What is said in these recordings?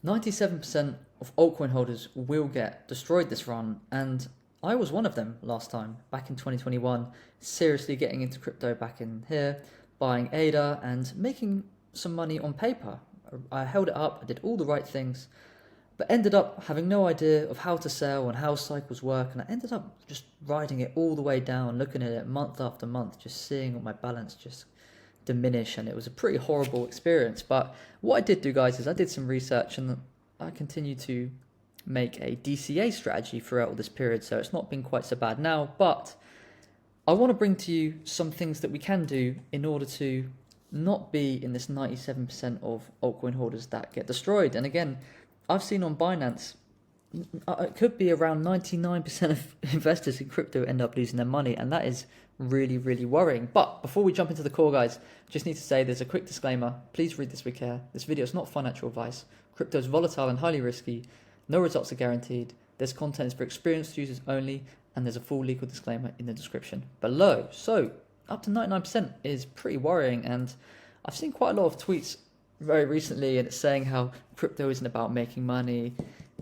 97% of altcoin holders will get destroyed this run, and I was one of them last time, back in 2021, seriously getting into crypto back in here, buying ADA and making some money on paper. I held it up, I did all the right things, but ended up having no idea of how to sell and how cycles work, and I ended up just riding it all the way down, looking at it month after month, just seeing my balance just diminish, and it was a pretty horrible experience. But what I did do, guys, is I did some research and I continued to make a DCA strategy throughout all this period, so it's not been quite so bad now. But I want to bring to you some things that we can do in order to not be in this 97% of altcoin holders that get destroyed. And again, I've seen on Binance, it could be around 99% of investors in crypto end up losing their money, and that is really, really worrying. But before we jump into the core, guys, just need to say there's a quick disclaimer. Please read this with care. This video is not financial advice. Crypto is volatile and highly risky. No results are guaranteed. This content is for experienced users only, and there's a full legal disclaimer in the description below. So up to 99% is pretty worrying, and I've seen quite a lot of tweets very recently, and it's saying how crypto isn't about making money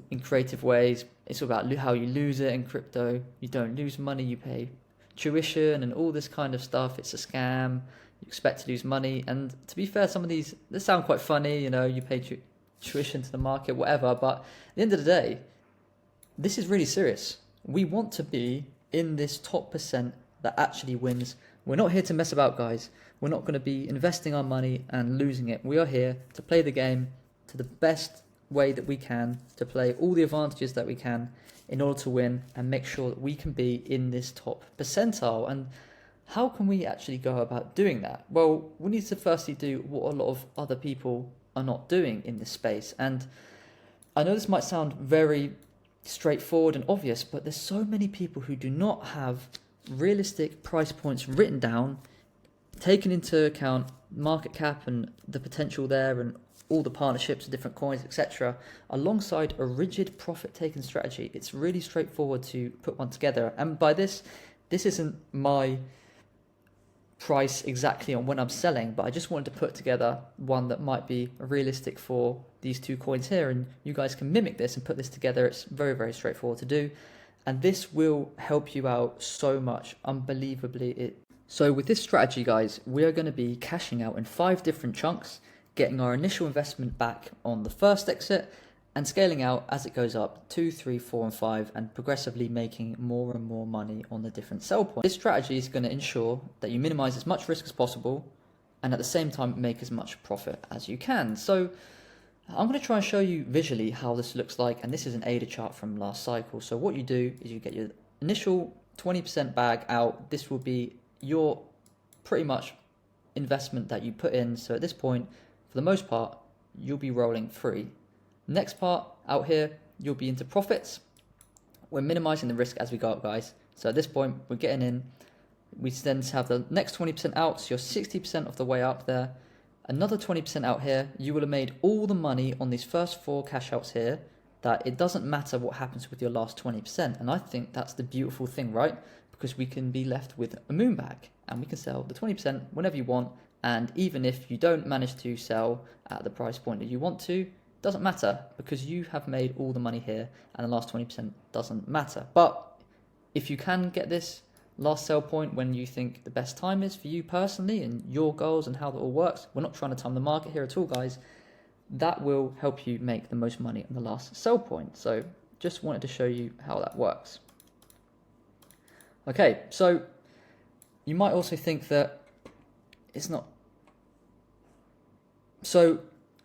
in creative ways. It's all about how you lose it in crypto. You don't lose money, you pay tuition and all this kind of stuff. It's a scam. You expect to lose money. And to be fair, some of these, they sound quite funny, you know, you pay tuition to the market, whatever. But at the end of the day, this is really serious. We want to be in this top percent that actually wins. We're not here to mess about, guys. We're not going to be investing our money and losing it. We are here to play the game to the best way that we can, to play all the advantages that we can in order to win and make sure that we can be in this top percentile. And how can we actually go about doing that? Well, we need to firstly do what a lot of other people are not doing in this space. And I know this might sound very straightforward and obvious, but there's so many people who do not have realistic price points written down, taking into account market cap and the potential there and all the partnerships of different coins, etc., alongside a rigid profit-taking strategy. It's really straightforward to put one together. And by this isn't my price exactly on when I'm selling, but I just wanted to put together one that might be realistic for these two coins here, and you guys can mimic this and put this together. It's very, very straightforward to do, and this will help you out so much, unbelievably. So with this strategy, guys, we are going to be cashing out in 5 different chunks, getting our initial investment back on the first exit, and scaling out as it goes up 2, 3, 4, and 5, and progressively making more and more money on the different sell points. This strategy is going to ensure that you minimize as much risk as possible, and at the same time make as much profit as you can. So I'm going to try and show you visually how this looks like, and this is an ADA chart from last cycle. So what you do is you get your initial 20% bag out. This will be your pretty much investment that you put in. So at this point, for the most part, you'll be rolling free. Next part out here, you'll be into profits. We're minimizing the risk as we go up, guys. So at this point, we're getting in. We then have the next 20% out, so you're 60% of the way up there. Another 20% out here. You will have made all the money on these first 4 cash outs here, that it doesn't matter what happens with your last 20%. And I think that's the beautiful thing, right? Because we can be left with a moon bag, and we can sell the 20% whenever you want. And even if you don't manage to sell at the price point that you want to, doesn't matter, because you have made all the money here, and the last 20% doesn't matter. But if you can get this last sell point when you think the best time is for you personally and your goals and how that all works, we're not trying to time the market here at all, guys, that will help you make the most money on the last sell point. So just wanted to show you how that works. Okay, so you might also think that it's not. So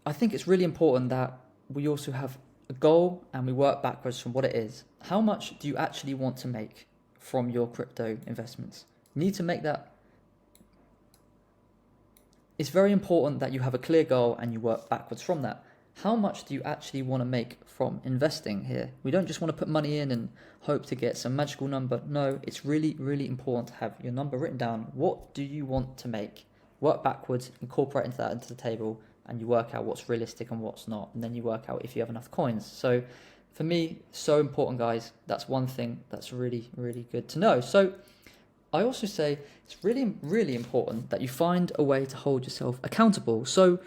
I think it's really important that we also have a goal and we work backwards from what it is. How much do you actually want to make from your crypto investments? You need to make that. It's very important that you have a clear goal and you work backwards from that. How much do you actually want to make from investing here? We don't just want to put money in and hope to get some magical number. No, it's really, really important to have your number written down. What do you want to make? Work backwards, incorporate into that into the table, and you work out what's realistic and what's not. And then you work out if you have enough coins. So for me, so important, guys. That's one thing that's really, really good to know. So I also say it's really, really important that you find a way to hold yourself accountable. So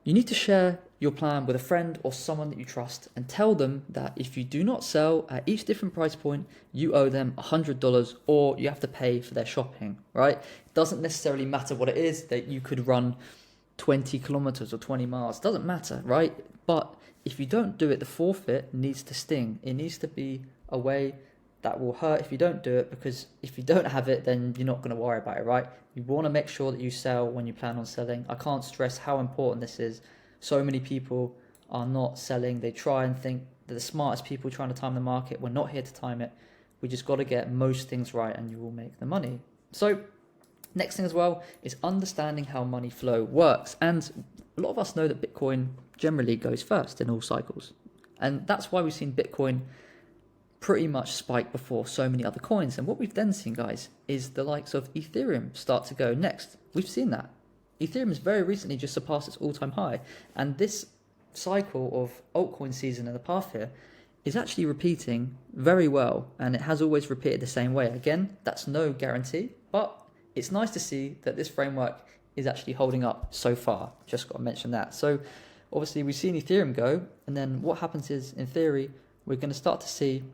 you need to share your plan with a friend or someone that you trust and tell them that if you do not sell at each different price point, you owe them $100 or you have to pay for their shopping, right? It doesn't necessarily matter what it is, that you could run 20 kilometers or 20 miles, doesn't matter, right? But if you don't do it, the forfeit needs to sting. It needs to be a way that will hurt if you don't do it, because if you don't have it, then you're not going to worry about it, right? You want to make sure that you sell when you plan on selling. I can't stress how important this is. So many people are not selling. They try and think they're the smartest people trying to time the market. We're not here to time it. We just got to get most things right and you will make the money. So next thing as well is understanding how money flow works. And a lot of us know that Bitcoin generally goes first in all cycles. And that's why we've seen Bitcoin pretty much spike before so many other coins. And what we've then seen, guys, is the likes of Ethereum start to go next. We've seen that. Ethereum has very recently just surpassed its all-time high. And this cycle of altcoin season and the path here is actually repeating very well. And it has always repeated the same way. Again, that's no guarantee, but it's nice to see that this framework is actually holding up so far. Just got to mention that. So obviously we've seen Ethereum go, and then what happens is, in theory, we're going to start to see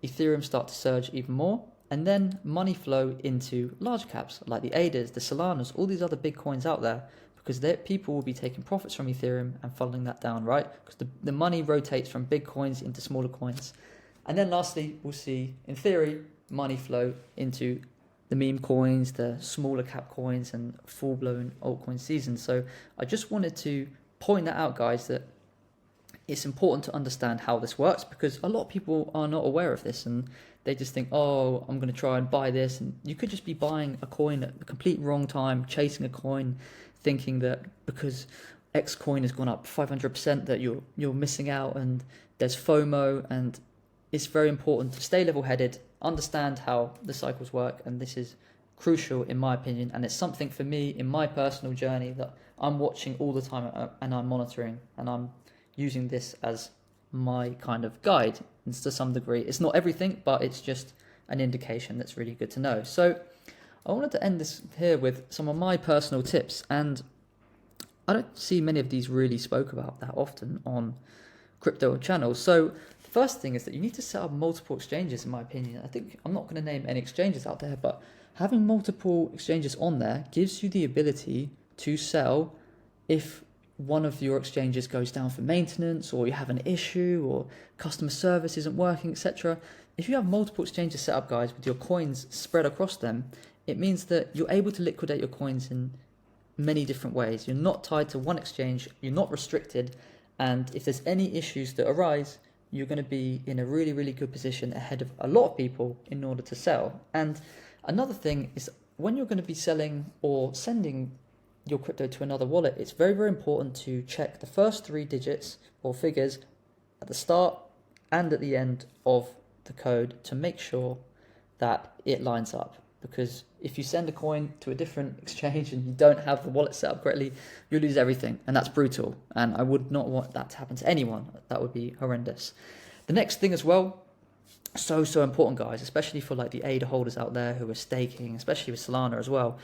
Ethereum start to surge even more, and then money flow into large caps like the ADAs, the Solanas, all these other big coins out there, because people will be taking profits from Ethereum and funneling that down, right? Because the money rotates from big coins into smaller coins. And then lastly, we'll see, in theory, money flow into the meme coins, the smaller cap coins, and full-blown altcoin season. So I just wanted to point that out, guys, that it's important to understand how this works, because a lot of people are not aware of this and they just think, oh, I'm going to try and buy this. And you could just be buying a coin at the complete wrong time, chasing a coin, thinking that because X coin has gone up 500% that you're missing out, and there's FOMO. And it's very important to stay level-headed, understand how the cycles work, and this is crucial in my opinion, and it's something for me in my personal journey that I'm watching all the time and I'm monitoring, and I'm using this as my kind of guide. And to some degree, it's not everything, but it's just an indication that's really good to know. So I wanted to end this here with some of my personal tips, and I don't see many of these really spoke about that often on crypto channels. So the first thing is that you need to set up multiple exchanges, in my opinion. I think I'm not going to name any exchanges out there, but having multiple exchanges on there gives you the ability to sell if one of your exchanges goes down for maintenance, or you have an issue, or customer service isn't working, etc. If you have multiple exchanges set up, guys, with your coins spread across them, it means that you're able to liquidate your coins in many different ways. You're not tied to one exchange, you're not restricted, and if there's any issues that arise, you're going to be in a really, really good position ahead of a lot of people in order to sell. And another thing is, when you're going to be selling or sending your crypto to another wallet, it's very, very important to check the first 3 digits or figures at the start and at the end of the code to make sure that it lines up. Because if you send a coin to a different exchange and you don't have the wallet set up correctly, you lose everything, and that's brutal. And I would not want that to happen to anyone. That would be horrendous. The next thing as well, so important, guys, especially for like the ADA holders out there who are staking, especially with Solana as well.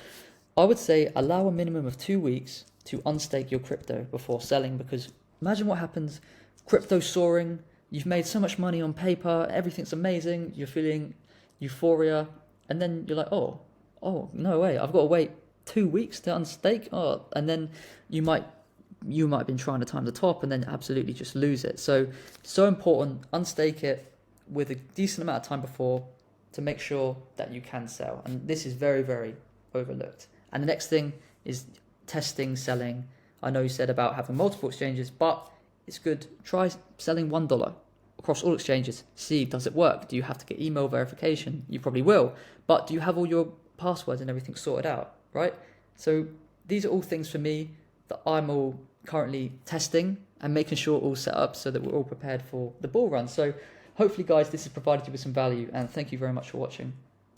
I would say allow a minimum of 2 weeks to unstake your crypto before selling, because imagine what happens, crypto soaring, you've made so much money on paper, everything's amazing, you're feeling euphoria, and then you're like, oh, no way, I've got to wait 2 weeks to unstake, and then you might have been trying to time the top and then absolutely just lose it. So important, unstake it with a decent amount of time before to make sure that you can sell. And this is very, very overlooked. And the next thing is testing, selling. I know you said about having multiple exchanges, but it's good. Try selling $1 across all exchanges. See, does it work? Do you have to get email verification? You probably will. But do you have all your passwords and everything sorted out, right? So these are all things for me that I'm all currently testing and making sure all set up so that we're all prepared for the bull run. So hopefully, guys, this has provided you with some value, and thank you very much for watching.